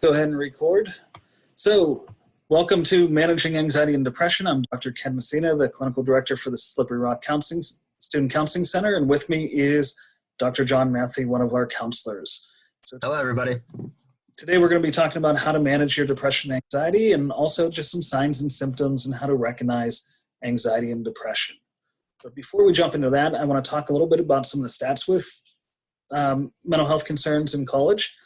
Go ahead and record. So, welcome to Managing Anxiety and Depression. I'm Dr. Ken Messina, the Clinical Director for the Slippery Rock Student Counseling Center, and with me is Dr. John Matthew, one of our counselors. So hello, everybody. Today we're going to be talking about how to manage your depression and anxiety, and also just some signs and symptoms and how to recognize anxiety and depression. But before we jump into that, I want to talk a little bit about some of the stats with mental health concerns in college.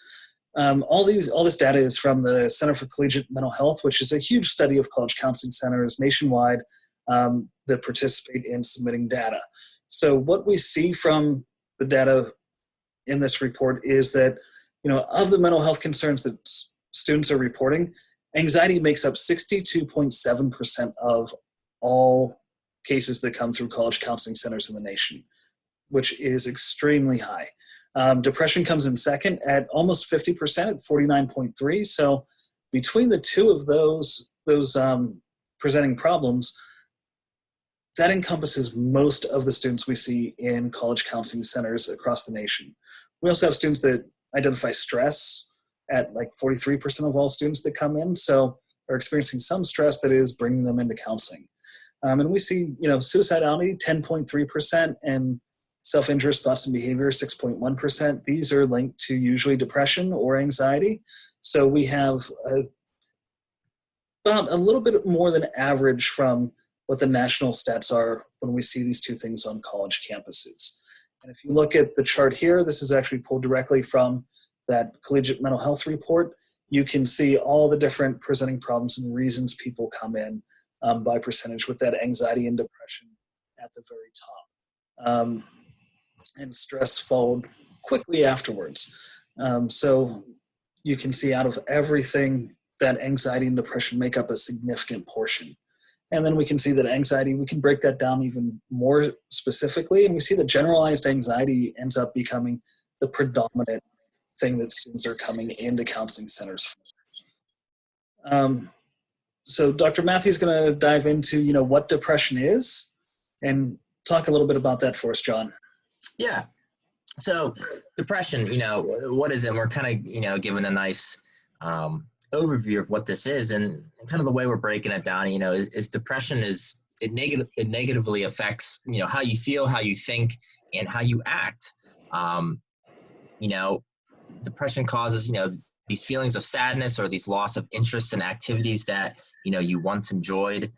All this data is from the Center for Collegiate Mental Health, which is a huge study of college counseling centers nationwide that participate in submitting data. So what we see from the data in this report is that, of the mental health concerns that students are reporting, anxiety makes up 62.7% of all cases that come through college counseling centers in the nation, which is extremely high. Depression comes in second at almost 50% at 49.3. So between the two of those presenting problems, that encompasses most of the students we see in college counseling centers across the nation. We also have students that identify stress at like 43% of all students that come in, so are experiencing some stress that is bringing them into counseling. And we see, suicidality 10.3% and self-injurious thoughts and behavior, 6.1%. These are linked to usually depression or anxiety. So we have about a little bit more than average from what the national stats are when we see these two things on college campuses. And if you look at the chart here, this is actually pulled directly from that Collegiate Mental Health report. You can see all the different presenting problems and reasons people come in by percentage, with that anxiety and depression at the very top. And stress followed quickly afterwards. So you can see out of everything that anxiety and depression make up a significant portion. And then we can see that anxiety, we can break that down even more specifically, and we see that generalized anxiety ends up becoming the predominant thing that students are coming into counseling centers for. So Dr. Matthew's going to dive into, what depression is and talk a little bit about that for us, John. Yeah. So depression, what is it? And we're kind of, given a nice overview of what this is, and kind of the way we're breaking it down, is depression it negatively affects, how you feel, how you think, and how you act. Depression causes, these feelings of sadness or these loss of interest in activities that, you once enjoyed.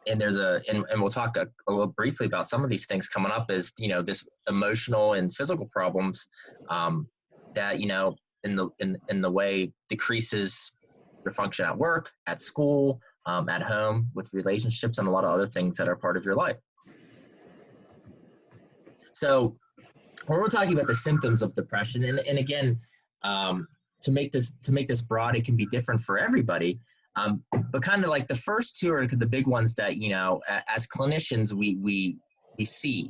And there's and we'll talk a little briefly about some of these things coming up, is, this emotional and physical problems that, in the way decreases your function at work, at school, at home, with relationships, and a lot of other things that are part of your life. So when we're talking about the symptoms of depression, and again, to make this broad, it can be different for everybody. But kind of like the first two are the big ones that, as clinicians, we see,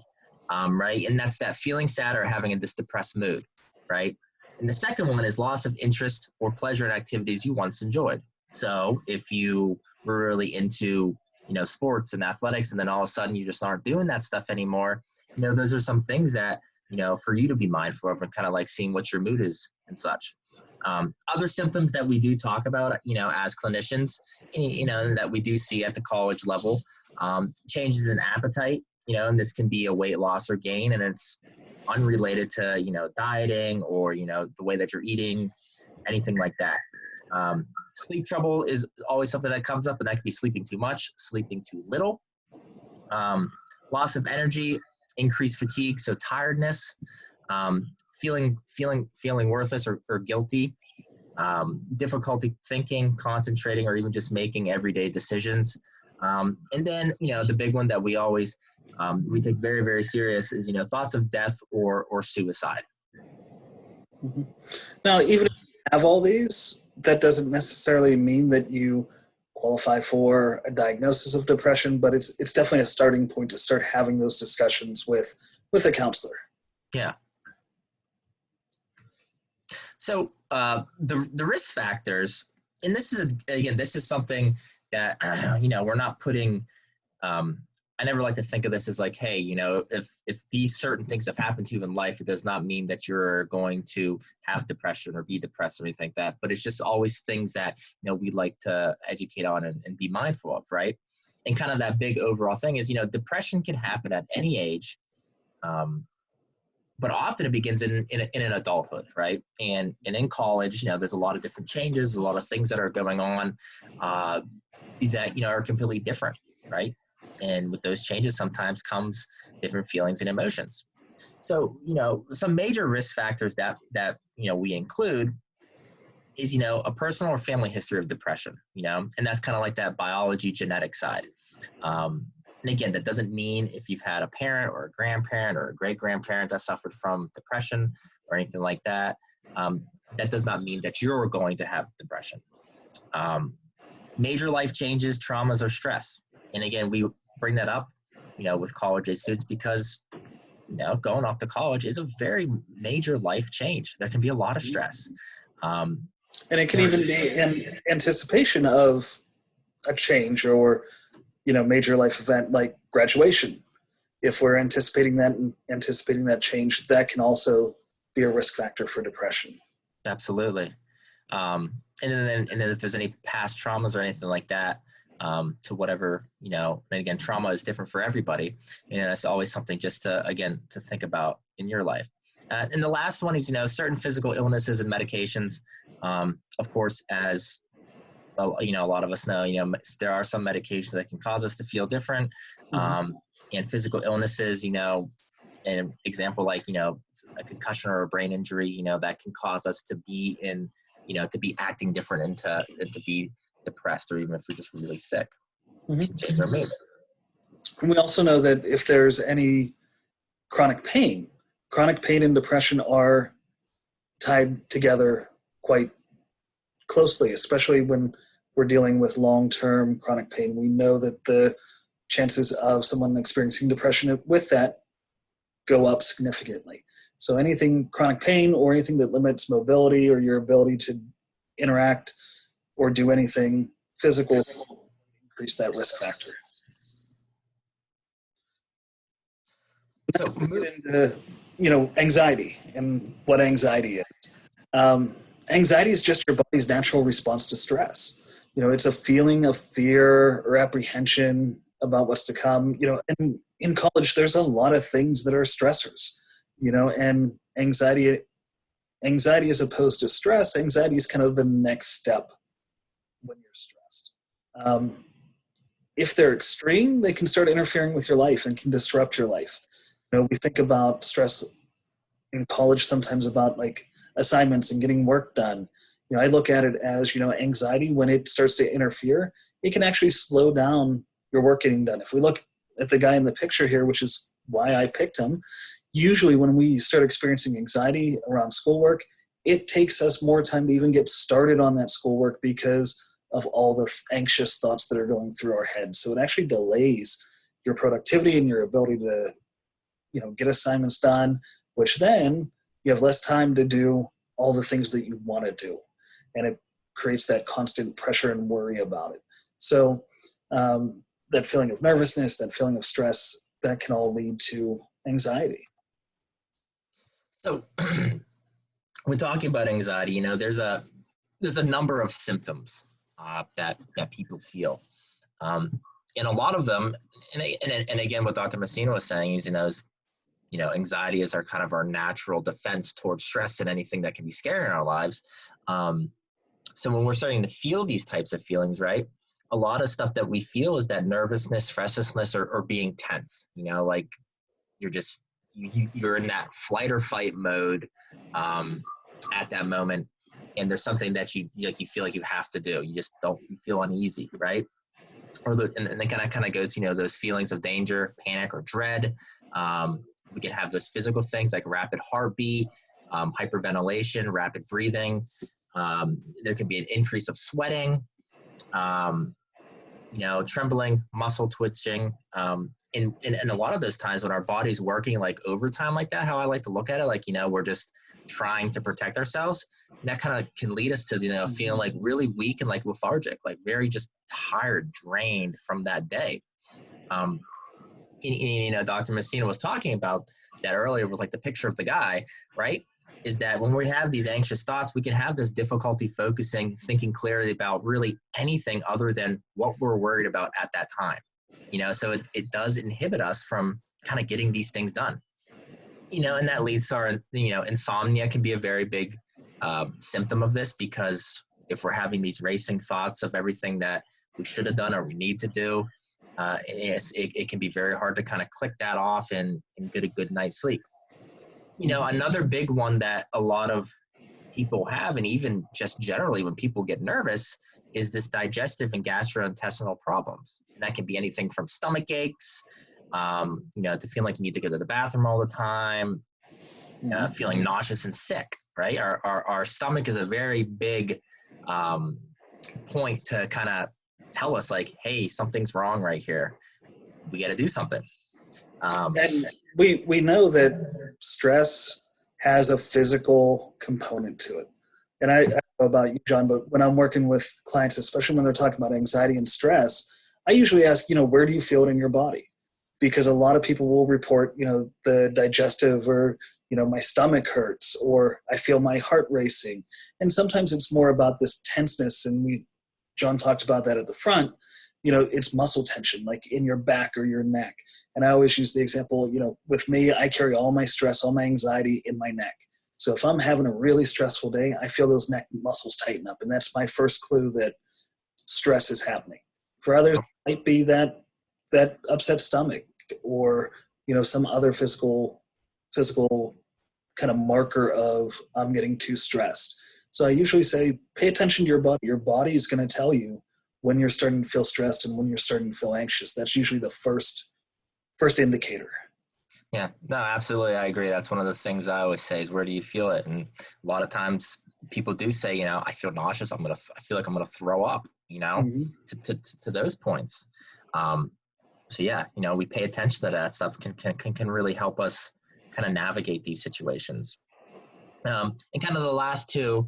right? And that's that feeling sad or having this depressed mood, right? And the second one is loss of interest or pleasure in activities you once enjoyed. So if you were really into, sports and athletics, and then all of a sudden you just aren't doing that stuff anymore, those are some things that, for you to be mindful of, and kind of like seeing what your mood is and such. Other symptoms that we do talk about, as clinicians, that we do see at the college level, changes in appetite, and this can be a weight loss or gain, and it's unrelated to, dieting or, the way that you're eating, anything like that. Sleep trouble is always something that comes up, and that could be sleeping too much, sleeping too little. Loss of energy, increased fatigue, so tiredness, feeling worthless or guilty, difficulty thinking, concentrating, or even just making everyday decisions. And then, the big one that we always, we take very, very serious is, thoughts of death or suicide. Mm-hmm. Now, even if you have all these, that doesn't necessarily mean that you qualify for a diagnosis of depression, but it's definitely a starting point to start having those discussions with a counselor. Yeah. So the risk factors, and this is something that we're not putting I never like to think of this as like, hey, if these certain things have happened to you in life, it does not mean that you're going to have depression or be depressed or anything like that. But it's just always things that, we like to educate on and be mindful of, right? And kind of that big overall thing is, depression can happen at any age. But often it begins in an adulthood, right? And in college, there's a lot of different changes, a lot of things that are going on that, are completely different, right? And with those changes sometimes comes different feelings and emotions. So, some major risk factors that we include is, a personal or family history of depression, and that's kind of like that biology genetic side. And again, that doesn't mean if you've had a parent or a grandparent or a great-grandparent that suffered from depression or anything like that, that does not mean that you're going to have depression. Major life changes, traumas, or stress. And again, we bring that up, with college-age students because, going off to college is a very major life change. There can be a lot of stress. And it can even be in anticipation of a change or, major life event like graduation. If we're anticipating that and anticipating that change, that can also be a risk factor for depression. Absolutely. And then if there's any past traumas or anything like that, to whatever, and again, trauma is different for everybody. And it's always something just to think about in your life. And the last one is, certain physical illnesses and medications. Of course, as a lot of us know, there are some medications that can cause us to feel different. And physical illnesses, an example like, a concussion or a brain injury, that can cause us to be to be acting different and to be depressed, or even if we're just really sick, change our mood. And we also know that if there's any chronic pain and depression are tied together quite closely, especially when we're dealing with long-term chronic pain. We know that the chances of someone experiencing depression with that go up significantly. So anything chronic pain or anything that limits mobility or your ability to interact or do anything physical increase that risk factor. So we get into, anxiety and what anxiety is. Anxiety is just your body's natural response to stress. It's a feeling of fear or apprehension about what's to come. And in college, there's a lot of things that are stressors, and anxiety as opposed to stress, anxiety is kind of the next step when you're stressed. If they're extreme, they can start interfering with your life and can disrupt your life. We think about stress in college sometimes about like assignments and getting work done. I look at it as, anxiety, when it starts to interfere, it can actually slow down your work getting done. If we look at the guy in the picture here, which is why I picked him, usually when we start experiencing anxiety around schoolwork, it takes us more time to even get started on that schoolwork because of all the anxious thoughts that are going through our heads. So it actually delays your productivity and your ability to, get assignments done, which then you have less time to do all the things that you want to do. And it creates that constant pressure and worry about it. So that feeling of nervousness, that feeling of stress, that can all lead to anxiety. So when talking about anxiety, there's a number of symptoms that people feel. And a lot of them, and again, what Dr. Messina was saying is, anxiety is our natural defense towards stress and anything that can be scary in our lives. So when we're starting to feel these types of feelings, right, a lot of stuff that we feel is that nervousness, restlessness, or being tense, like you're in that flight or fight mode at that moment. And there's something that you feel like you have to do. You feel uneasy, right? And then kind of goes, those feelings of danger, panic, or dread. We can have those physical things like rapid heartbeat, hyperventilation, rapid breathing. There can be an increase of sweating, trembling, muscle twitching. And a lot of those times when our body's working like overtime like that, how I like to look at it, like, we're just trying to protect ourselves. And that kind of can lead us to, feeling like really weak and like lethargic, like very just tired, drained from that day. you know, Dr. Messina was talking about that earlier with like the picture of the guy, right? Is that when we have these anxious thoughts, we can have this difficulty focusing, thinking clearly about really anything other than what we're worried about at that time. You know, so it does inhibit us from kind of getting these things done. You know, and that leads to our, you know, insomnia can be a very big symptom of this, because if we're having these racing thoughts of everything that we should have done or we need to do, it can be very hard to kind of click that off and get a good night's sleep. You know, another big one that a lot of people have, and even just generally when people get nervous, is this digestive and gastrointestinal problems. And that can be anything from stomach aches, you know, to feeling like you need to go to the bathroom all the time, feeling nauseous and sick, right? Our stomach is a very big point to kind of tell us like, hey, something's wrong right here. We got to do something. And we know that stress has a physical component to it. And I don't know about you, John, but when I'm working with clients, especially when they're talking about anxiety and stress, I usually ask, you know, where do you feel it in your body? Because a lot of people will report, you know, the digestive, or, you know, my stomach hurts, or I feel my heart racing. And sometimes it's more about this tenseness. And John talked about that at the front. You know, it's muscle tension, like in your back or your neck. And I always use the example, you know, with me, I carry all my stress, all my anxiety in my neck. So if I'm having a really stressful day, I feel those neck muscles tighten up. And that's my first clue that stress is happening. For others, it might be that upset stomach, or, you know, some other physical kind of marker of I'm getting too stressed. So I usually say, pay attention to your body. Your body is going to tell you when you're starting to feel stressed and when you're starting to feel anxious. That's usually the first indicator. Yeah, no, absolutely. I agree. That's one of the things I always say is, where do you feel it? And a lot of times people do say, you know, I feel nauseous. I feel like I'm going to throw up, you know, to those points. So yeah, you know, we pay attention to that stuff can really help us kind of navigate these situations. And kind of the last two,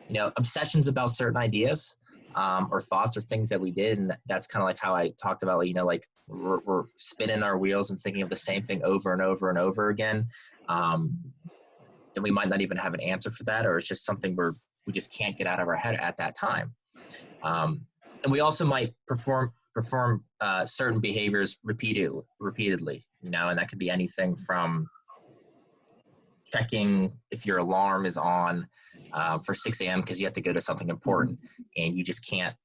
you know, obsessions about certain ideas, or thoughts or things that we did. And that's kind of like how I talked about, you know, like we're spinning our wheels and thinking of the same thing over and over and over again. And we might not even have an answer for that, or it's just something we just can't get out of our head at that time. And we also might perform certain behaviors repeatedly, you know, and that could be anything from checking if your alarm is on for 6 a.m. because you have to go to something important, and you just can't.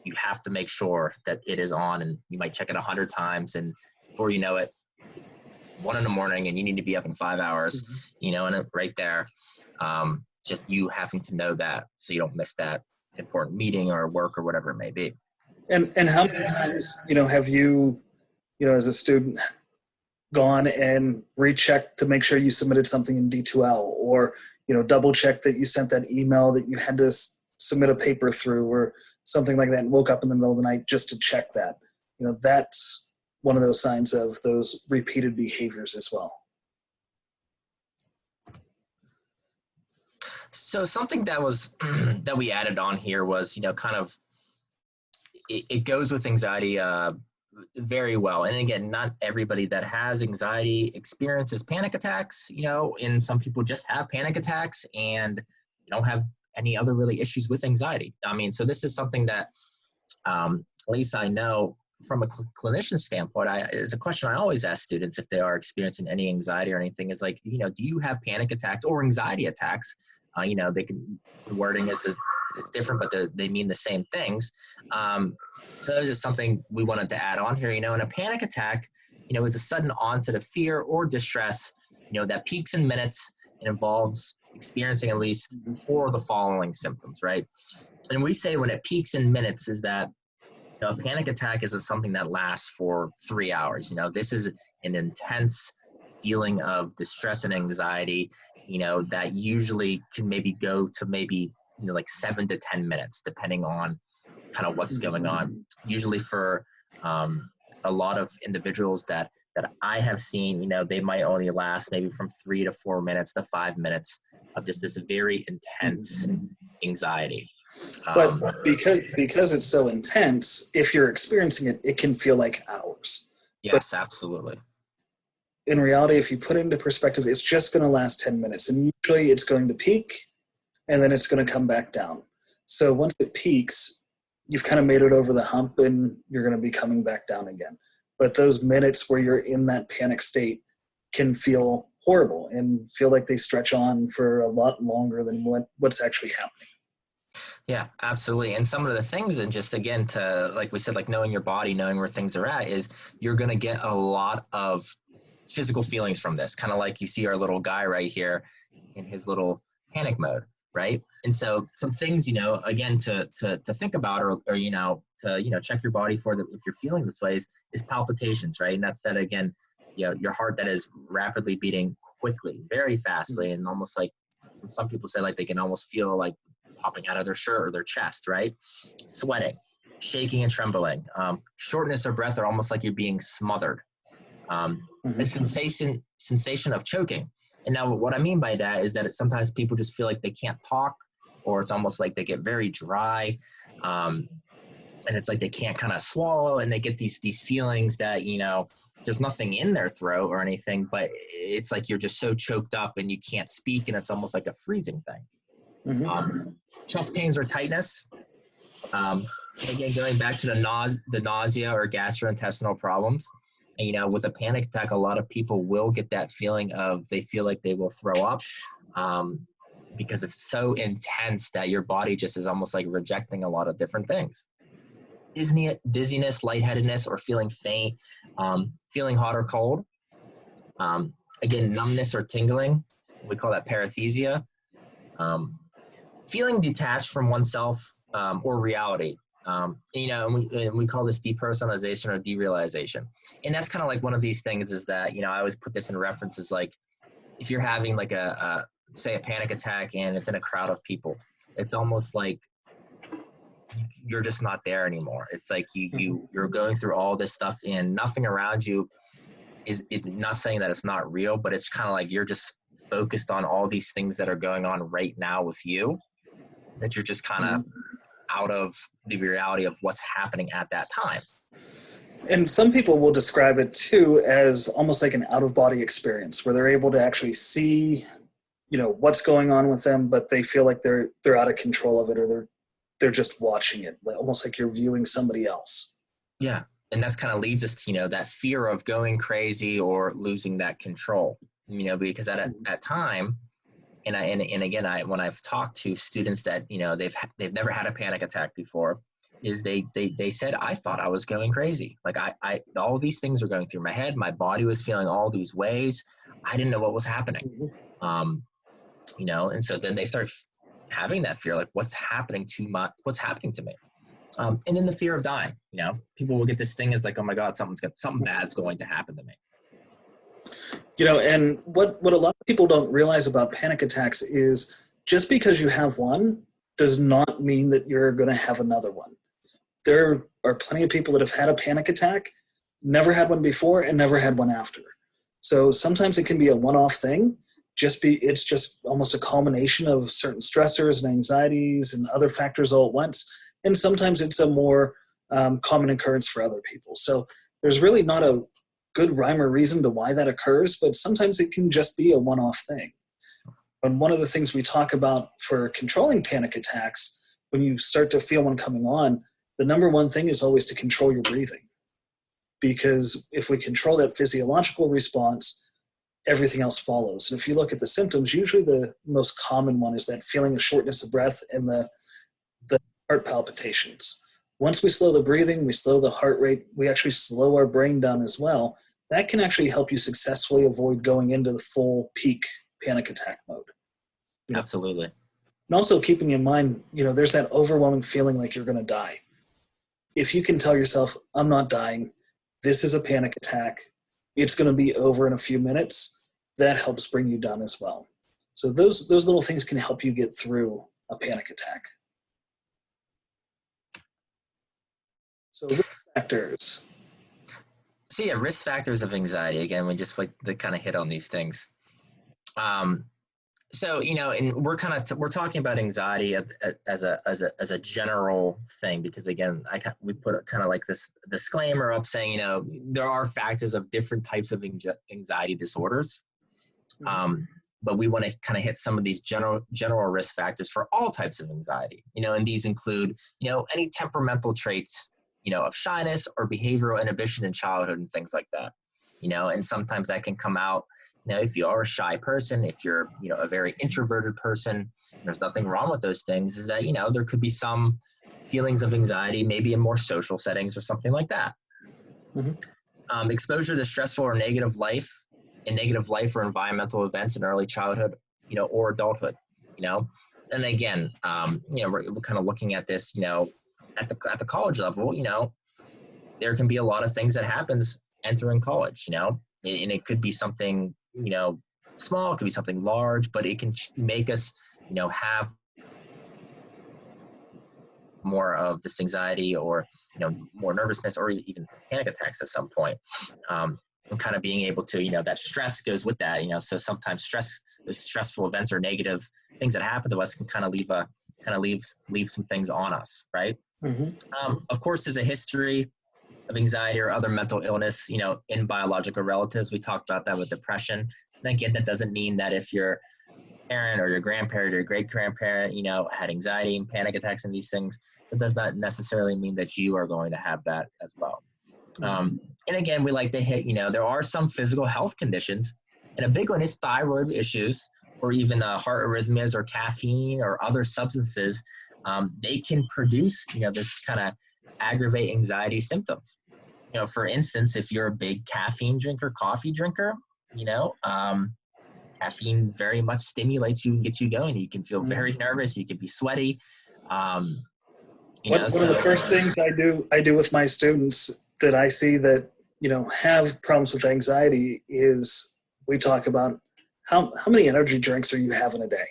You have to make sure that it is on, and you might check it 100 times, and before you know it, it's 1 a.m. and you need to be up in 5 hours, you know, and right there, just you having to know that so you don't miss that important meeting or work or whatever it may be. And how many times, you know, have you, you know, as a student, gone and rechecked to make sure you submitted something in D2L, or, you know, double check that you sent that email that you had to submit a paper through, or something like that, and woke up in the middle of the night just to check that? You know, that's one of those signs of those repeated behaviors as well. So something that was that we added on here was, you know, kind of it goes with anxiety very well. And again, not everybody that has anxiety experiences panic attacks, you know, and some people just have panic attacks and don't have any other really issues with anxiety. I mean, so this is something that at least I know from a clinician standpoint, it's a question I always ask students if they are experiencing any anxiety or anything, is like, you know, do you have panic attacks or anxiety attacks? You know, the wording is different, but they mean the same things. So that was just something we wanted to add on here. You know, in a panic attack, you know, is a sudden onset of fear or distress, you know, that peaks in minutes and involves experiencing at least 4 of the following symptoms, right? And we say when it peaks in minutes is that, you know, a panic attack is something that lasts for 3 hours. You know, this is an intense feeling of distress and anxiety, you know, that usually can maybe go to maybe, you know, like 7 to 10 minutes, depending on kind of what's going on. Usually for a lot of individuals that I have seen, you know, they might only last maybe from 3 to 4 minutes to 5 minutes of just this very intense anxiety. But because it's so intense, if you're experiencing it, it can feel like hours. Yes, absolutely. in reality, if you put it into perspective, it's just going to last 10 minutes. And usually it's going to peak and then it's going to come back down. So once it peaks, you've kind of made it over the hump and you're going to be coming back down again. But those minutes where you're in that panic state can feel horrible and feel like they stretch on for a lot longer than what's actually happening. Yeah, absolutely. And some of the things, and just again, to, like we said, like knowing your body, knowing where things are at, is you're going to get a lot of physical feelings from this. Kind of like you see our little guy right here in his little panic mode, right? And so some things, again, to think about, or to, check your body for if you're feeling this way is palpitations, right? And that's that, again, your heart that is rapidly beating quickly, very fastly, and almost like some people say, like they can almost feel like popping out of their shirt or their chest, right? Sweating, shaking and trembling, shortness of breath, or almost like you're being smothered. A sensation of choking. And now what I mean by that is that sometimes people just feel like they can't talk, or it's almost like they get very dry. And it's like they can't kind of swallow, and they get these feelings that, there's nothing in their throat or anything, but it's like you're just so choked up and you can't speak, and it's almost like a freezing thing. Chest pains or tightness. Again, going back to the nausea or gastrointestinal problems. And, with a panic attack, a lot of people will get that feeling of they feel like they will throw up because it's so intense that your body just is almost like rejecting a lot of different things. Dizziness, lightheadedness, or feeling faint, feeling hot or cold. Again, numbness or tingling. We call that paresthesia. Feeling detached from oneself or reality. And we call this depersonalization or derealization. And that's kind of like one of these things is that, I always put this in references, like if you're having like say a panic attack and it's in a crowd of people, it's almost like you're just not there anymore. It's like you're going through all this stuff and nothing around you it's not saying that it's not real, but it's kind of like you're just focused on all these things that are going on right now with you, that you're just kind of out of the reality of what's happening at that time. And some people will describe it too as almost like an out-of-body experience where they're able to actually see, what's going on with them, but they feel like they're out of control of it, or they're just watching it, almost like you're viewing somebody else. Yeah, and that's kind of leads us to, that fear of going crazy or losing that control, because at that time, and again, when I've talked to students that, they've never had a panic attack before, is they said, I thought I was going crazy. Like I all these things were going through my head. My body was feeling all these ways. I didn't know what was happening. And so then they start having that fear, like what's happening to me? And then the fear of dying, people will get this thing as like, oh my God, something bad's going to happen to me. And what a lot of people don't realize about panic attacks is just because you have one does not mean that you're going to have another one. There are plenty of people that have had a panic attack, never had one before, and never had one after. So sometimes it can be a one-off thing. It's just almost a culmination of certain stressors and anxieties and other factors all at once. And sometimes it's a more common occurrence for other people. So there's really not a good rhyme or reason to why that occurs, but sometimes it can just be a one-off thing. And one of the things we talk about for controlling panic attacks, when you start to feel one coming on, the number one thing is always to control your breathing. Because if we control that physiological response, everything else follows. And if you look at the symptoms, usually the most common one is that feeling of shortness of breath and the heart palpitations. Once we slow the breathing, we slow the heart rate, we actually slow our brain down as well. That can actually help you successfully avoid going into the full peak panic attack mode. Absolutely. And also keeping in mind, there's that overwhelming feeling like you're going to die. If you can tell yourself, I'm not dying, this is a panic attack, it's going to be over in a few minutes, that helps bring you down as well. So those little things can help you get through a panic attack. So risk factors. So yeah, risk factors of anxiety. Again, we just like to kind of hit on these things. So, and we're we're talking about anxiety as a general thing, because again, we put kind of like this disclaimer up saying, there are factors of different types of anxiety disorders. But we want to kind of hit some of these general risk factors for all types of anxiety, and these include, any temperamental traits, of shyness or behavioral inhibition in childhood and things like that, and sometimes that can come out. If you are a shy person, if you're, a very introverted person, there's nothing wrong with those things, is that, there could be some feelings of anxiety, maybe in more social settings or something like that. Exposure to stressful or negative life or environmental events in early childhood, or adulthood, and again, we're kind of looking at this, at the college level, there can be a lot of things that happens entering college, and it could be something, small, it could be something large, but it can make us, have more of this anxiety or, more nervousness or even panic attacks at some point. And kind of being able to, that stress goes with that, so sometimes stressful events or negative things that happen to us can kind of leave some things on us, right? Of course, there's a history of anxiety or other mental illness, in biological relatives. We talked about that with depression. And again, that doesn't mean that if your parent or your grandparent or your great-grandparent, had anxiety and panic attacks and these things, it does not necessarily mean that you are going to have that as well. And again, we like to hit, there are some physical health conditions, and a big one is thyroid issues, or even heart arrhythmias or caffeine or other substances. They can produce, this kind of aggravate anxiety symptoms. For instance, if you're a big caffeine drinker, coffee drinker, caffeine very much stimulates you and gets you going. You can feel very nervous. You can be sweaty. One of the first things I do with my students that I see that, have problems with anxiety is we talk about how many energy drinks are you having a day?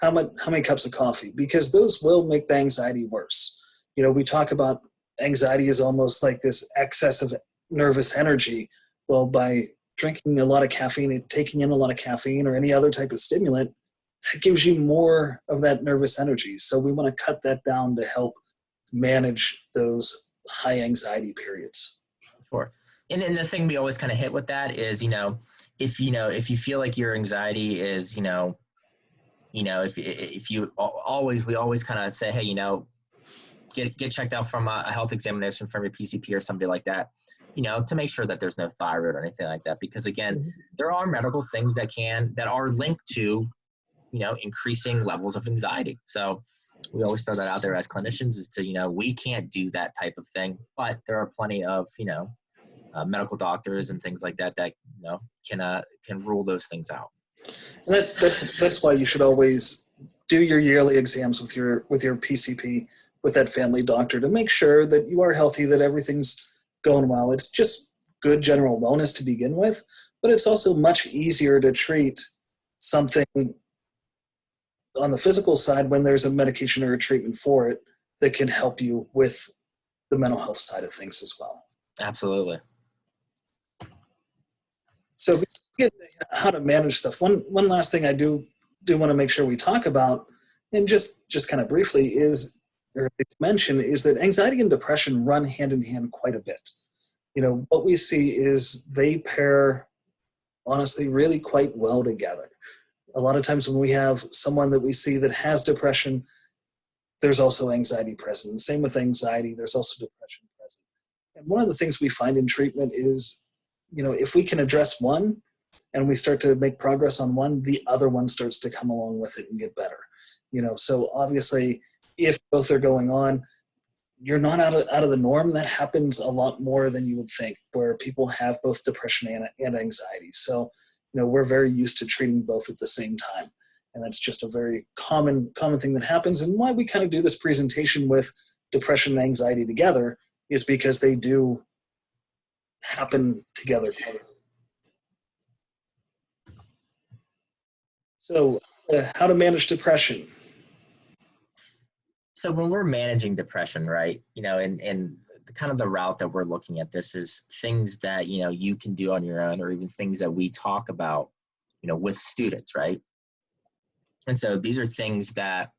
How many cups of coffee? Because those will make the anxiety worse. We talk about anxiety is almost like this excess of nervous energy. Well, by drinking a lot of caffeine and taking in a lot of caffeine or any other type of stimulant, that gives you more of that nervous energy. So we want to cut that down to help manage those high anxiety periods. Sure. And the thing we always kind of hit with that is, if you feel like your anxiety is, if you always, we always kind of say, hey, get checked out from a health examination from your PCP or somebody like that, to make sure that there's no thyroid or anything like that. Because again, there are medical things that are linked to, increasing levels of anxiety. So we always throw that out there as clinicians is to, we can't do that type of thing, but there are plenty of, medical doctors and things like that, can rule those things out. And that's why you should always do your yearly exams with your PCP, with that family doctor, to make sure that you are healthy, that everything's going well. It's just good general wellness to begin with, but it's also much easier to treat something on the physical side when there's a medication or a treatment for it that can help you with the mental health side of things as well. Absolutely. So how to manage stuff. One last thing I do want to make sure we talk about, and just kind of briefly is, or mention, is that anxiety and depression run hand in hand quite a bit. What we see is they pair, honestly, really quite well together. A lot of times when we have someone that we see that has depression, there's also anxiety present. Same with anxiety, there's also depression present. And one of the things we find in treatment is, if we can address one and we start to make progress on one, the other one starts to come along with it and get better. So obviously, if both are going on, you're not out of the norm. That happens a lot more than you would think, where people have both depression and anxiety. So, we're very used to treating both at the same time. And that's just a very common thing that happens. And why we kind of do this presentation with depression and anxiety together is because they do happen together. So how to manage depression. So when we're managing depression, right, and kind of the route that we're looking at, this is things that, you can do on your own, or even things that we talk about, with students, right? And so these are things that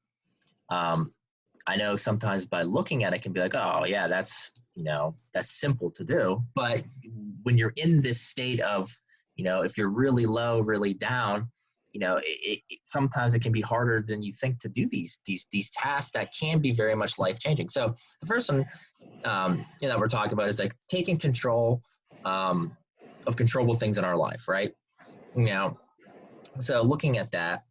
I know sometimes by looking at it can be like, oh yeah, that's simple to do. But when you're in this state of, if you're really low, really down, sometimes it can be harder than you think to do these tasks that can be very much life changing. So the first one that we're talking about is like taking control of controllable things in our life, right? So looking at that,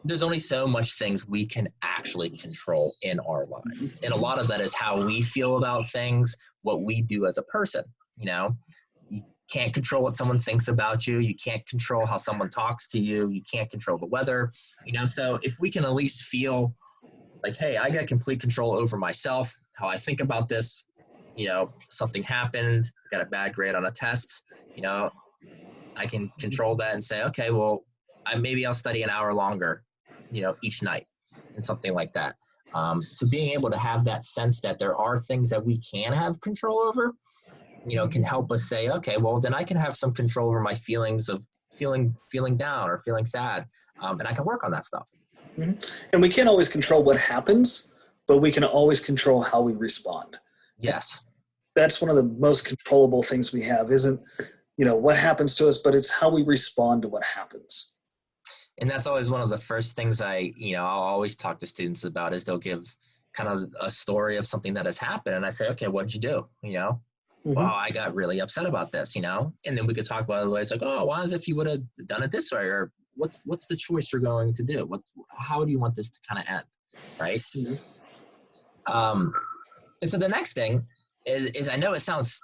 there's only so much things we can actually control in our lives. And a lot of that is how we feel about things, what we do as a person. You can't control what someone thinks about you. You can't control how someone talks to you. You can't control the weather. So if we can at least feel like, hey, I got complete control over myself, how I think about this, something happened, I got a bad grade on a test, I can control that and say, okay, well, maybe I'll study an hour longer, each night and something like that. So being able to have that sense that there are things that we can have control over, can help us say, okay, well, then I can have some control over my feelings of feeling down or feeling sad, and I can work on that stuff. Mm-hmm. And we can't always control what happens, but we can always control how we respond. Yes. That's one of the most controllable things we have, isn't, what happens to us, but it's how we respond to what happens. And that's always one of the first things I'll always talk to students about is they'll give kind of a story of something that has happened. And I say, okay, what'd you do? Mm-hmm. Well, I got really upset about this, and then we could talk about other ways like, oh, why is if you would have done it this way, or what's the choice you're going to do? How do you want this to kind of end? Right. Mm-hmm. And so the next thing is I know it sounds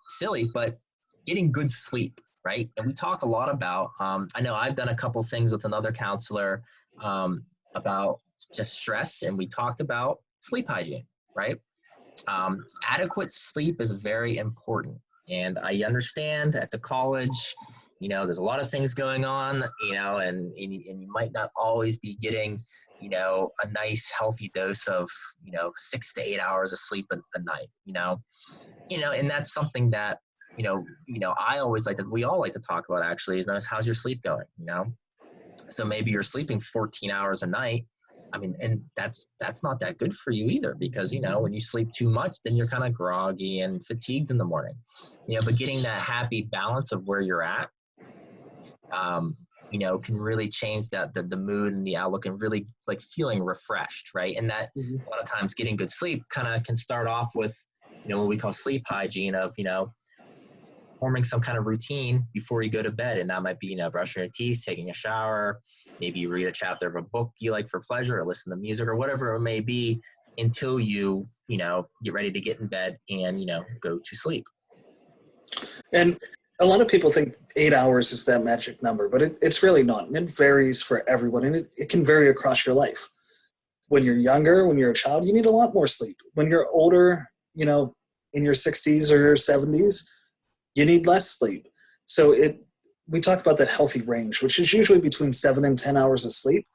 silly, but getting good sleep. Right. And we talk a lot about, I know I've done a couple things with another counselor about just stress, and we talked about sleep hygiene, right? Adequate sleep is very important. And I understand at the college, there's a lot of things going on, and you might not always be getting, a nice healthy dose of, 6 to 8 hours of sleep a night, and that's something that, I always we all like to talk about actually is notice how's your sleep going, So maybe you're sleeping 14 hours a night. I mean, and that's not that good for you either, because, when you sleep too much, then you're kind of groggy and fatigued in the morning, but getting that happy balance of where you're at, can really change the mood and the outlook and really like feeling refreshed. Right. And that a lot of times getting good sleep kind of can start off with, what we call sleep hygiene of, forming some kind of routine before you go to bed. And that might be, brushing your teeth, taking a shower, maybe you read a chapter of a book you like for pleasure, or listen to music or whatever it may be until you, get ready to get in bed and, go to sleep. And a lot of people think 8 hours is that magic number, but it's really not. And it varies for everyone, and it can vary across your life. When you're younger, when you're a child, you need a lot more sleep. When you're older, in your 60s or your 70s, you need less sleep. So we talk about that healthy range, which is usually between 7 and 10 hours of sleep,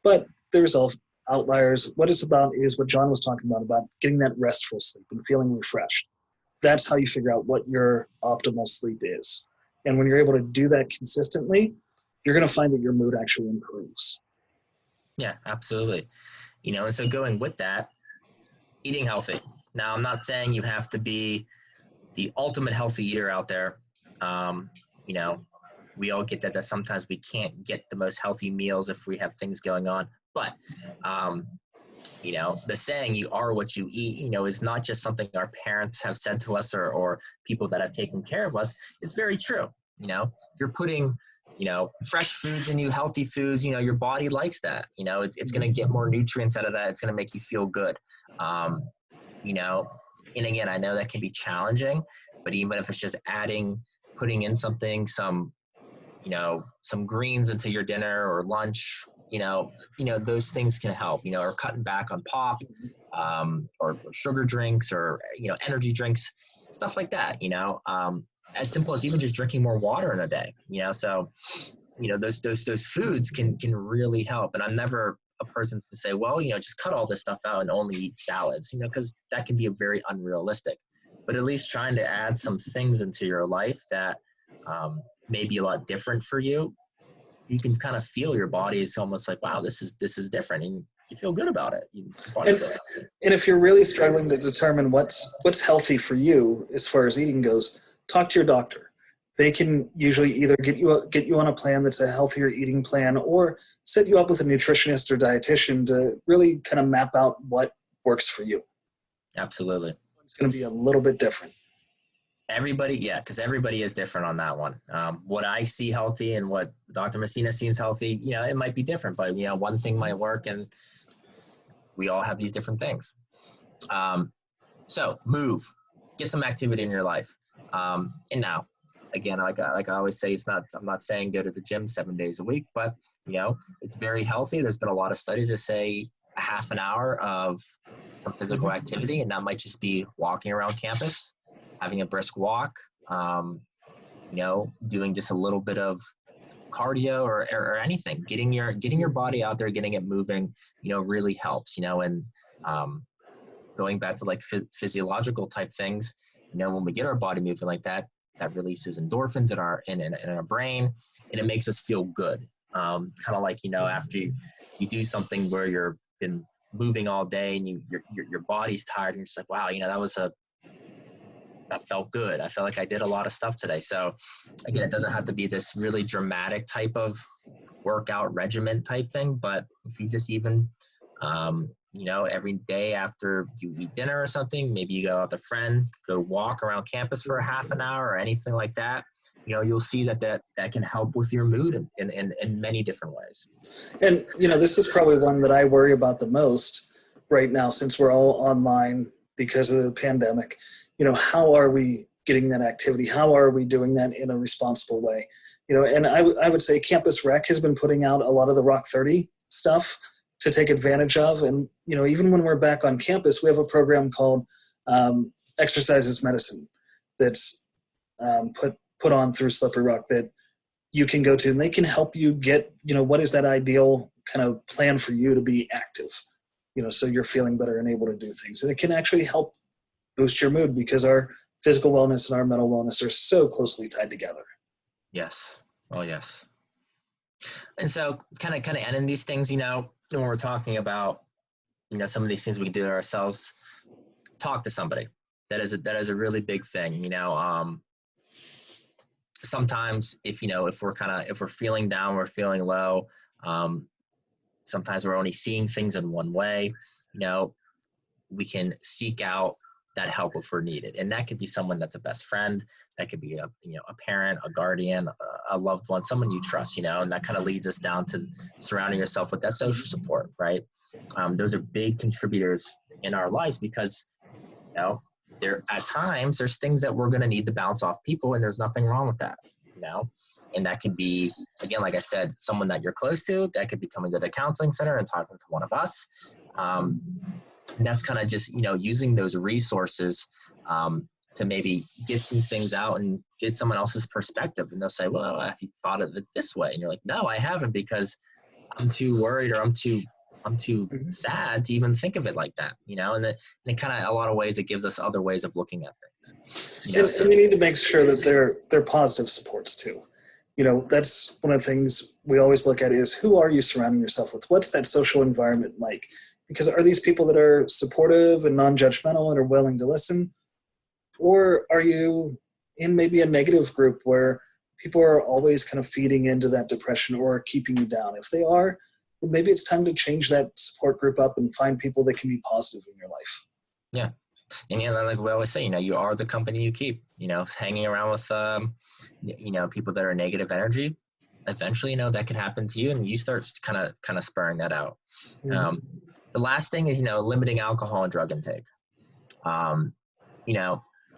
but there's all outliers. What it's about is what John was talking about getting that restful sleep and feeling refreshed. That's how you figure out what your optimal sleep is. And when you're able to do that consistently, you're going to find that your mood actually improves. Yeah, absolutely. And so going with that, eating healthy. Now, I'm not saying you have to be the ultimate healthy eater out there. We all get that sometimes we can't get the most healthy meals if we have things going on. But, the saying you are what you eat, is not just something our parents have said to us or people that have taken care of us. It's very true. If you're putting, fresh foods in you, healthy foods, your body likes that. It's going to get more nutrients out of that. It's going to make you feel good. And again, I know that can be challenging, but even if it's just putting in something, some greens into your dinner or lunch, those things can help, or cutting back on pop, or sugar drinks or, energy drinks, stuff like that, as simple as even just drinking more water in a day, so, those foods can really help. And I'm never a person to say, well, just cut all this stuff out and only eat salads, because that can be very unrealistic, but at least trying to add some things into your life that may be a lot different for you you can kind of feel your body is almost like, wow, this is different, and you feel good about it. And if you're really struggling to determine what's healthy for you as far as eating goes, talk to your doctor. They can usually either get you on a plan that's a healthier eating plan, or set you up with a nutritionist or dietitian to really kind of map out what works for you. Absolutely. It's going to be a little bit different. Because everybody is different on that one. What I see healthy and what Dr. Messina seems healthy, it might be different, but one thing might work, and we all have these different things. So move, get some activity in your life. And now, again, like I always say, I'm not saying go to the gym 7 days a week, but it's very healthy. There's been a lot of studies that say a half an hour of some physical activity, and that might just be walking around campus, having a brisk walk, doing just a little bit of cardio or anything, getting your body out there, getting it moving, really helps, and going back to like physiological type things, when we get our body moving like that, that releases endorphins in our brain, and it makes us feel good. Kind of like, after you do something where you've been moving all day and your body's tired, and you're just like, wow, that felt good. I felt like I did a lot of stuff today. So again, it doesn't have to be this really dramatic type of workout regimen type thing, but if you just even, every day after you eat dinner or something, maybe you go out with a friend, go walk around campus for a half an hour or anything like that, you'll see that can help with your mood in many different ways. And, this is probably one that I worry about the most right now, since we're all online because of the pandemic. How are we getting that activity? How are we doing that in a responsible way? And I would say Campus Rec has been putting out a lot of the Rock 30 stuff to take advantage of. And, even when we're back on campus, we have a program called Exercise is Medicine that's put on through Slippery Rock that you can go to, and they can help you get, what is that ideal kind of plan for you to be active, so you're feeling better and able to do things. And it can actually help boost your mood, because our physical wellness and our mental wellness are so closely tied together. Yes. Oh, yes. And so kind of ending these things, when we're talking about, some of these things we can do to ourselves, talk to somebody. That is a really big thing. Sometimes if we're feeling down, we're feeling low, sometimes we're only seeing things in one way, we can seek out that help if we're needed. And that could be someone that's a best friend. That could be a parent, a guardian, a loved one, someone you trust, and that kind of leads us down to surrounding yourself with that social support, right? Those are big contributors in our lives, because, there at times there's things that we're going to need to bounce off people, and there's nothing wrong with that, and that could be, again, like I said, someone that you're close to. That could be coming to the counseling center and talking to one of us. And that's kind of just, using those resources to maybe get some things out and get someone else's perspective. And they'll say, well, have you thought of it this way? And you're like, no, I haven't, because I'm too worried, or I'm too sad to even think of it like that, and it kind of, a lot of ways, it gives us other ways of looking at things. And we need to make sure that they're positive supports too. That's one of the things we always look at is, who are you surrounding yourself with? What's that social environment like? Because are these people that are supportive and non-judgmental and are willing to listen? Or are you in maybe a negative group where people are always kind of feeding into that depression or keeping you down? If they are, then maybe it's time to change that support group up and find people that can be positive in your life. Yeah. And like we always say, you are the company you keep. Hanging around with people that are negative energy, eventually that could happen to you, and you start kind of spurring that out. Mm-hmm. The last thing is, limiting alcohol and drug intake. And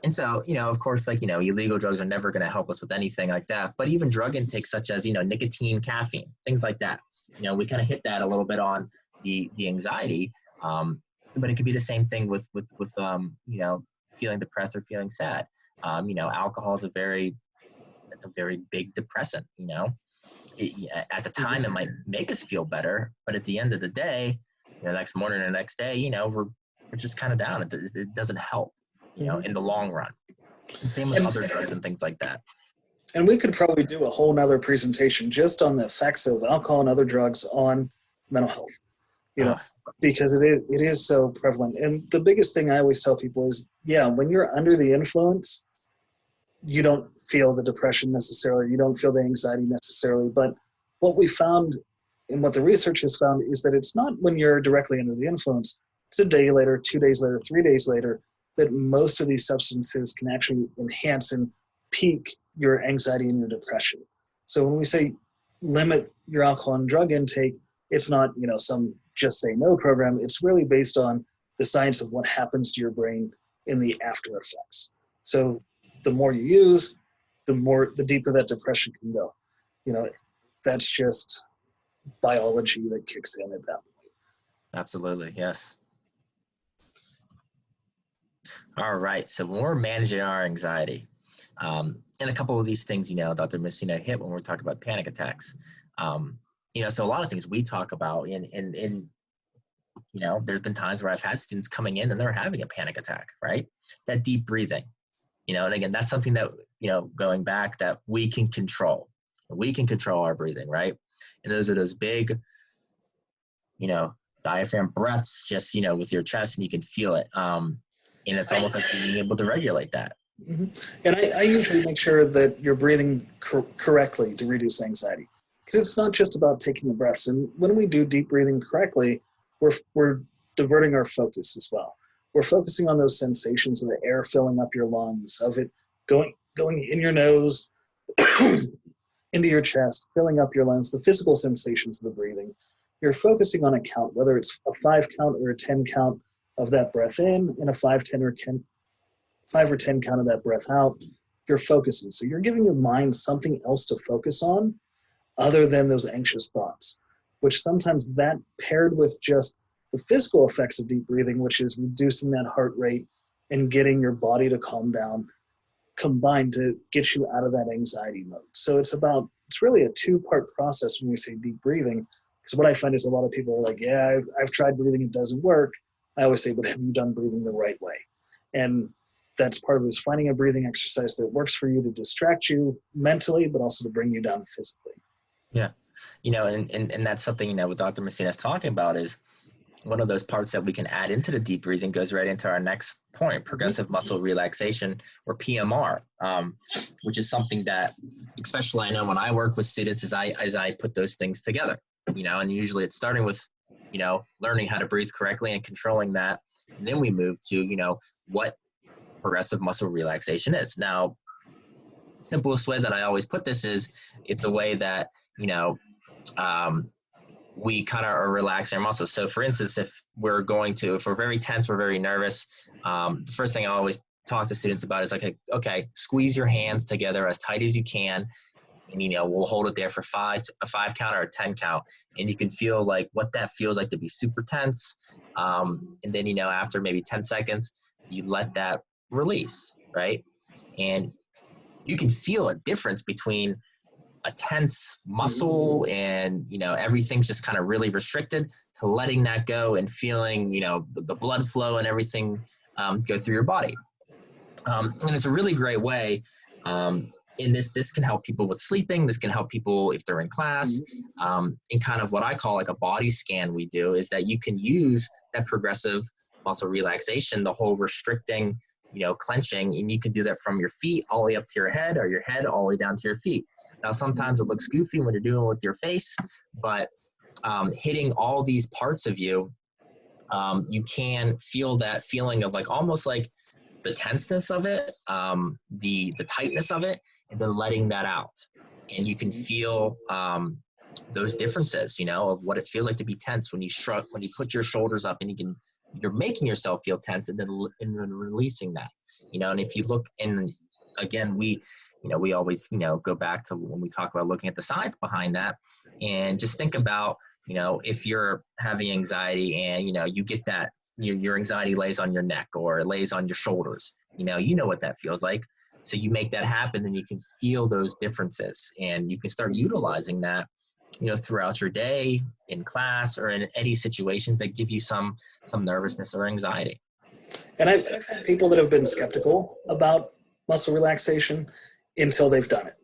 so, of course, like, illegal drugs are never going to help us with anything like that. But even drug intake, such as, nicotine, caffeine, things like that. We kind of hit that a little bit on the anxiety. But it could be the same thing with feeling depressed or feeling sad. Alcohol is a very big depressant. At the time, it might make us feel better, but at the end of the day, the next morning or the next day, we're just kind of down. It doesn't help, in the long run. Same with other drugs and things like that. And we could probably do a whole nother presentation just on the effects of alcohol and other drugs on mental health, you know, Uh, because it is so prevalent. And the biggest thing I always tell people is, yeah, when you're under the influence, you don't feel the depression necessarily, you don't feel the anxiety necessarily. But what we found and what the research has found is that it's not when you're directly under the influence, it's a day later, 2 days later, 3 days later, that most of these substances can actually enhance and peak your anxiety and your depression. So when we say limit your alcohol and drug intake, it's not, some just say no program. It's really based on the science of what happens to your brain in the after effects. So the more you use, the deeper that depression can go. That's just biology that kicks in at that point. Absolutely, yes. All right, so when we're managing our anxiety, and a couple of these things, Dr. Messina hit when we're talking about panic attacks. So a lot of things we talk about, and there's been times where I've had students coming in and they're having a panic attack, right? That deep breathing, and again, that's something that, going back, that we can control. We can control our breathing, right? And those are those big, diaphragm breaths, just, with your chest, and you can feel it. And it's almost like being able to regulate that. Mm-hmm. And I usually make sure that you're breathing correctly to reduce anxiety, because it's not just about taking the breaths. And when we do deep breathing correctly, we're diverting our focus as well. We're focusing on those sensations of the air filling up your lungs, of it going in your nose, into your chest, filling up your lungs, the physical sensations of the breathing. You're focusing on a count, whether it's a 5 count or a 10 count of that breath in, and a 5 or 10 count of that breath out. You're focusing. So you're giving your mind something else to focus on other than those anxious thoughts, which sometimes that paired with just the physical effects of deep breathing, which is reducing that heart rate and getting your body to calm down, combined to get you out of that anxiety mode. So it's really a 2-part process when we say deep breathing, because what I find is a lot of people are like, yeah, I've tried breathing, it doesn't work. I always say, but have you done breathing the right way? And that's part of it, is finding a breathing exercise that works for you to distract you mentally, but also to bring you down physically. Yeah. And that's something, what Dr. Messina is talking about is one of those parts that we can add into the deep breathing goes right into our next point, progressive muscle relaxation, or PMR, which is something that, especially I know when I work with students, as I put those things together, and usually it's starting with, learning how to breathe correctly and controlling that. And then we move to, what progressive muscle relaxation is. Now, simplest way that I always put this is, it's a way that, we kind of are relaxing our muscles. So for instance, if we're very tense, we're very nervous, the first thing I always talk to students about is like, okay, squeeze your hands together as tight as you can. And, we'll hold it there for a 5 count or a 10 count. And you can feel like what that feels like to be super tense. And then, after maybe 10 seconds, you let that release, right? And you can feel a difference between a tense muscle and, everything's just kind of really restricted, to letting that go and feeling, the blood flow and everything go through your body. And it's a really great way. And this can help people with sleeping. This can help people if they're in class. And kind of what I call like a body scan we do is that you can use that progressive muscle relaxation, the whole restricting, clenching, and you can do that from your feet all the way up to your head, or your head all the way down to your feet. Now, sometimes it looks goofy when you're doing it with your face, but hitting all these parts of you, you can feel that feeling of like almost like the tenseness of it, the tightness of it, and then letting that out. And you can feel those differences, of what it feels like to be tense when you put your shoulders up, and you're making yourself feel tense, and then releasing that, and if you look, and again, we always, go back to when we talk about looking at the science behind that, and just think about, if you're having anxiety and, you get that, your anxiety lays on your neck or it lays on your shoulders, you know what that feels like. So you make that happen, and you can feel those differences, and you can start utilizing that, throughout your day, in class, or in any situations that give you some nervousness or anxiety. And I've had people that have been skeptical about muscle relaxation until they've done it.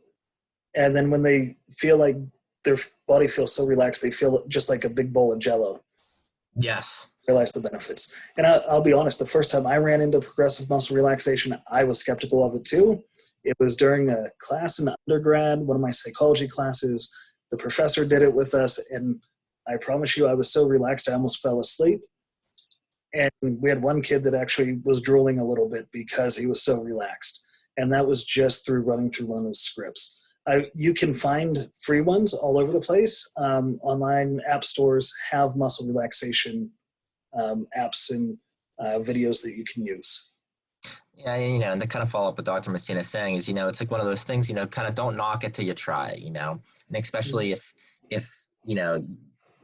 And then when they feel like their body feels so relaxed, they feel just like a big bowl of Jello. Yes. Realize the benefits. And I'll be honest, the first time I ran into progressive muscle relaxation, I was skeptical of it too. It was during a class in undergrad, one of my psychology classes. The professor did it with us, and I promise you, I was so relaxed I almost fell asleep. And we had one kid that actually was drooling a little bit because he was so relaxed. And that was just through running through one of those scripts. You can find free ones all over the place. Online app stores have muscle relaxation apps and videos that you can use. Yeah, and to kind of follow up what Dr. Messina is saying is, it's like one of those things, kind of don't knock it till you try it, and especially if,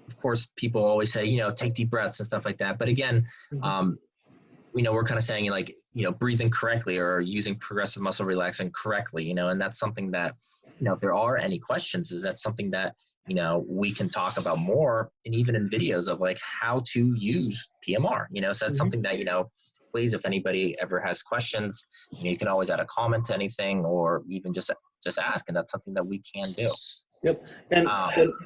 of course, people always say, take deep breaths and stuff like that. But again, we're kind of saying like, breathing correctly or using progressive muscle relaxant correctly, and that's something that, if there are any questions, is that something that, we can talk about more and even in videos of like how to use PMR, so that's something that, please, if anybody ever has questions, you can always add a comment to anything or even just ask. And that's something that we can do. Yep. And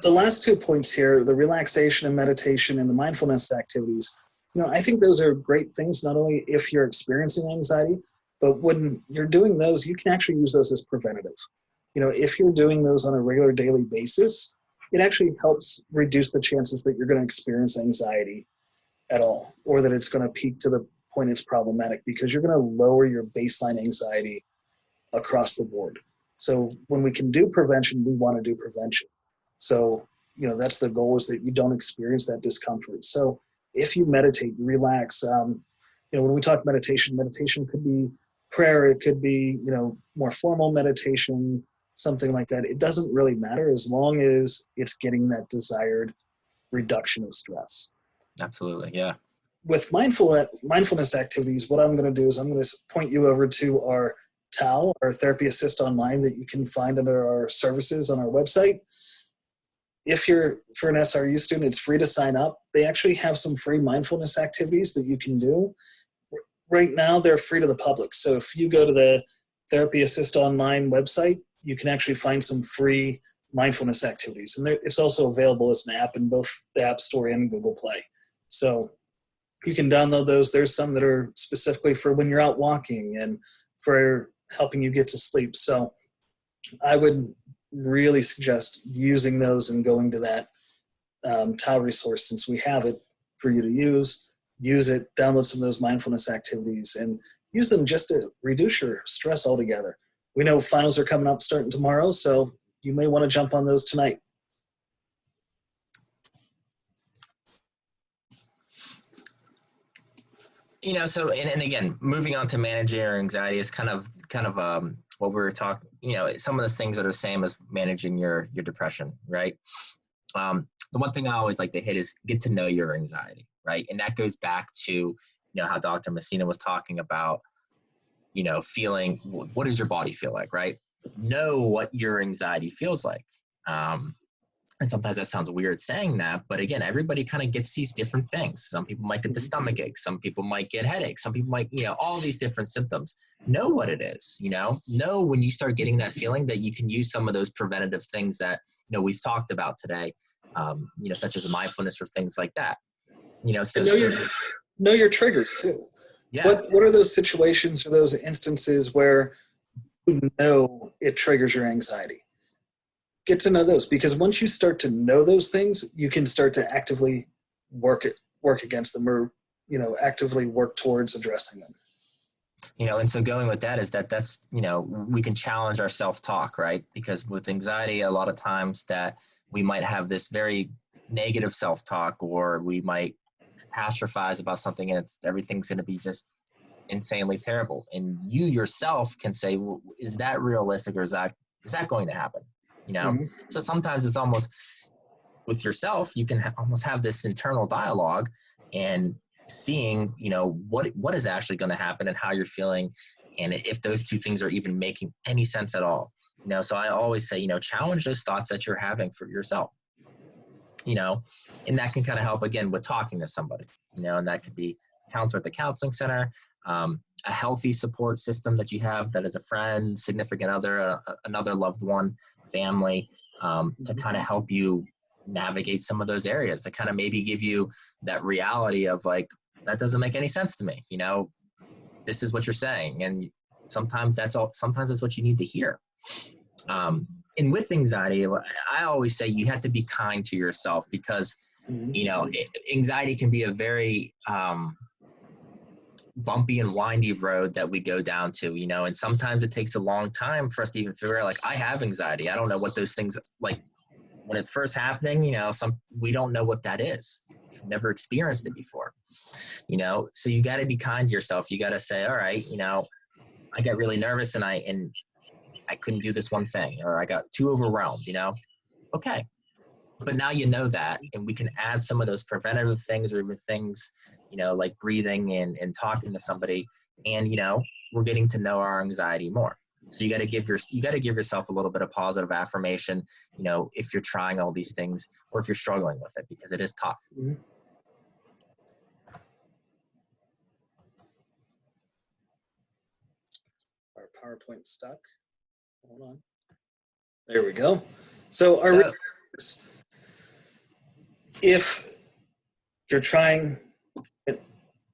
the last 2 points here, the relaxation and meditation and the mindfulness activities, I think those are great things, not only if you're experiencing anxiety, but when you're doing those, you can actually use those as preventative. If you're doing those on a regular daily basis, it actually helps reduce the chances that you're going to experience anxiety at all, or that it's going to peak to the point it's problematic, because you're going to lower your baseline anxiety across the board. So when we can do prevention, we want to do prevention. So, that's the goal, is that you don't experience that discomfort. So if you meditate, relax, when we talk meditation could be prayer, it could be, more formal meditation, something like that. It doesn't really matter as long as it's getting that desired reduction of stress. Absolutely. Yeah. With mindfulness activities, what I'm going to do is I'm going to point you over to our TAL, our Therapy Assist Online, that you can find under our services on our website. If you're for an SRU student, it's free to sign up. They actually have some free mindfulness activities that you can do. Right now, they're free to the public. So if you go to the Therapy Assist Online website, you can actually find some free mindfulness activities. And it's also available as an app in both the App Store and Google Play. So you can download those. There's some that are specifically for when you're out walking and for helping you get to sleep. So I would really suggest using those and going to that TAL resource, since we have it for you to use it, download some of those mindfulness activities and use them just to reduce your stress altogether. We know finals are coming up starting tomorrow, so you may want to jump on those tonight. So, and again, moving on to managing your anxiety is kind of what we were talking, some of the things that are the same as managing your depression, right? The one thing I always like to hit is get to know your anxiety, right? And that goes back to, how Dr. Messina was talking about, feeling, what does your body feel like, right? Know what your anxiety feels like. And sometimes that sounds weird saying that, but again, everybody kind of gets these different things. Some people might get the stomach ache. Some people might get headaches. Some people might, all these different symptoms. Know what it is, know when you start getting that feeling that you can use some of those preventative things that, we've talked about today, such as mindfulness or things like that. So know your triggers too. Yeah. What are those situations or those instances where you know it triggers your anxiety? Get to know those, because once you start to know those things, you can start to actively work against them, or actively work towards addressing them. And so going with that is that's we can challenge our self-talk, right? Because with anxiety, a lot of times that we might have this very negative self-talk, or we might catastrophize about something and everything's going to be just insanely terrible. And you yourself can say, well, is that realistic, or is that going to happen? So sometimes it's almost with yourself, you can almost have this internal dialogue and seeing, what is actually going to happen and how you're feeling. And if those two things are even making any sense at all, so I always say, challenge those thoughts that you're having for yourself, and that can kind of help again with talking to somebody, and that could be counselor at the counseling center, a healthy support system that you have that is a friend, significant other, another loved one, family, to kind of help you navigate some of those areas, to kind of maybe give you that reality of like, that doesn't make any sense to me. You know, this is what you're saying. And sometimes that's what you need to hear. And with anxiety, I always say you have to be kind to yourself, because, you know, anxiety can be a very, bumpy and windy road that we go down to, you know, and sometimes it takes a long time for us to even figure out, like, I have anxiety. I don't know what those things, like, when it's first happening, you know, we don't know what that is. Never experienced it before, you know, so you got to be kind to yourself. You got to say, all right, you know, I got really nervous and I couldn't do this one thing, or I got too overwhelmed, you know, okay. But now you know that, and we can add some of those preventative things, or even things, you know, like breathing and talking to somebody, and, you know, we're getting to know our anxiety more. So you got to give yourself a little bit of positive affirmation, you know, if you're trying all these things, or if you're struggling with it, because it is tough. Our PowerPoint's stuck. Hold on. There we go. So if you're trying,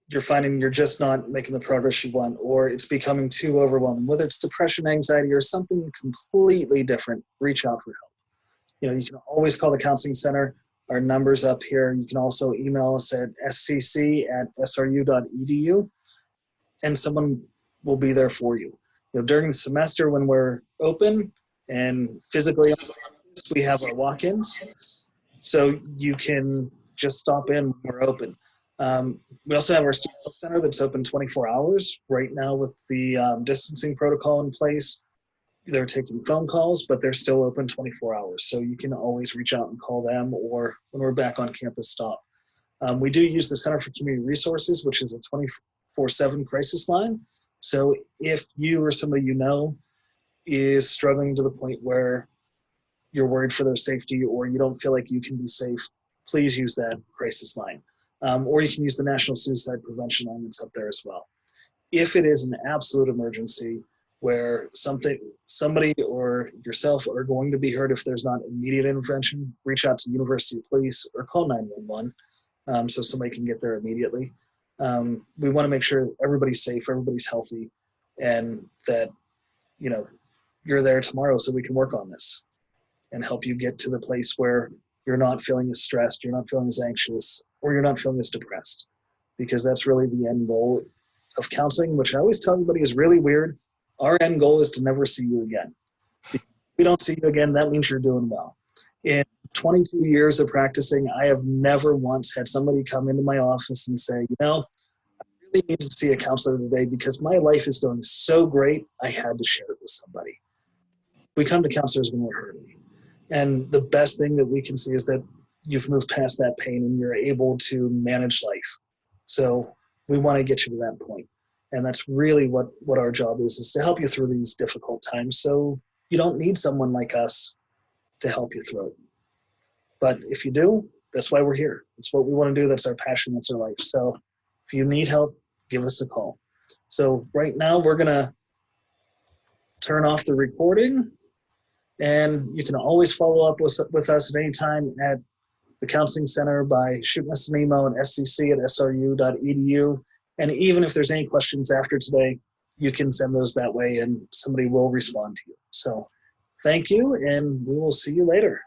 you're finding you're just not making the progress you want, or it's becoming too overwhelming, whether it's depression, anxiety, or something completely different, reach out for help. You know, you can always call the counseling center. Our number's up here. You can also email us at scc@sru.edu, and someone will be there for you. You know, during the semester when we're open and physically, we have our walk-ins, so you can just stop in when we're open. We also have our student center that's open 24 hours right now with the distancing protocol in place. They're taking phone calls, but they're still open 24 hours. So you can always reach out and call them, or when we're back on campus, stop. We do use the Center for Community Resources, which is a 24/7 crisis line. So if you or somebody you know is struggling to the point where you're worried for their safety, or you don't feel like you can be safe, please use that crisis line. Or you can use the National Suicide Prevention line that's up there as well. If it is an absolute emergency where somebody or yourself are going to be hurt, if there's not immediate intervention, reach out to University Police or call 911 so somebody can get there immediately. We want to make sure everybody's safe, everybody's healthy, and that, you know, you're there tomorrow so we can work on this and help you get to the place where you're not feeling as stressed, you're not feeling as anxious, or you're not feeling as depressed, because that's really the end goal of counseling, which I always tell everybody is really weird. Our end goal is to never see you again. If we don't see you again, that means you're doing well. In 22 years of practicing, I have never once had somebody come into my office and say, you know, I really need to see a counselor today because my life is going so great, I had to share it with somebody. We come to counselors when we're hurting. And the best thing that we can see is that you've moved past that pain and you're able to manage life. So we want to get you to that point. And that's really what our job is to help you through these difficult times, so you don't need someone like us to help you through it. But if you do, that's why we're here. It's what we want to do. That's our passion. That's our life. So if you need help, give us a call. So right now we're going to turn off the recording, and you can always follow up with us at any time at the Counseling Center by shooting us an email at scc@sru.edu. And even if there's any questions after today, you can send those that way and somebody will respond to you. So thank you, and we will see you later.